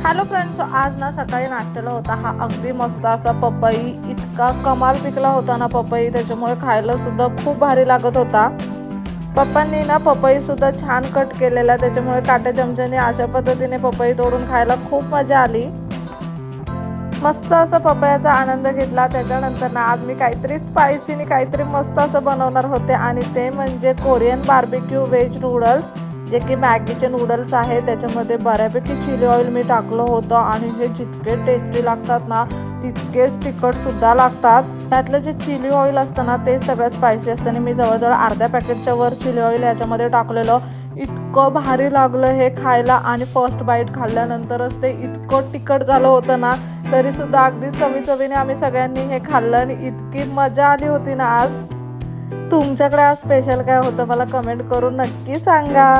Hello friends, आज ना सकाळी नाश्त्याला होता हा अगदी मस्त असा पपई. इतका कमाल पिकला होता ना पपई, त्याच्यामुळे खायला सुद्धा खूप भारी लागत होता. पप्पांनी ना पपई सुद्धा छान कट केलेला, त्याच्यामुळे काट्या चमच्याने अशा पद्धतीने पपई तोडून खायला खूप मजा आली. मस्त असं पपयाचा आनंद घेतला. त्याच्यानंतर ना आज मी काहीतरी स्पायसीने काहीतरी मस्त असं बनवणार होते, आणि ते म्हणजे कोरियन बार्बेक्यू व्हेज नूडल्स, जे की मॅगीचे नूडल्स आहे. त्याच्यामध्ये बऱ्यापैकी चिली ऑइल मी टाकलं होतं, आणि हे जितके टेस्टी लागतात ना तितकेच तिखट सुद्धा लागतात. यातलं जे चिली ऑइल असतं ना ते सगळं स्पायसी असतं, आणि मी जवळजवळ अर्ध्या पॅकेटच्या वर चिली ऑइल याच्यामध्ये टाकलेलं. इतकं भारी लागलं हे खायला, आणि फर्स्ट बाईट खाल्ल्यानंतरच ते इतकं तिखट झालं होतं ना, तरी सुद्धा अगदी चवीने आम्ही सगळ्यांनी हे खाल्लं, आणि इतकी मजा आली होती ना आज. तुमच्याकडे आज स्पेशल काय होतं मला कमेंट करून नक्की सांगा.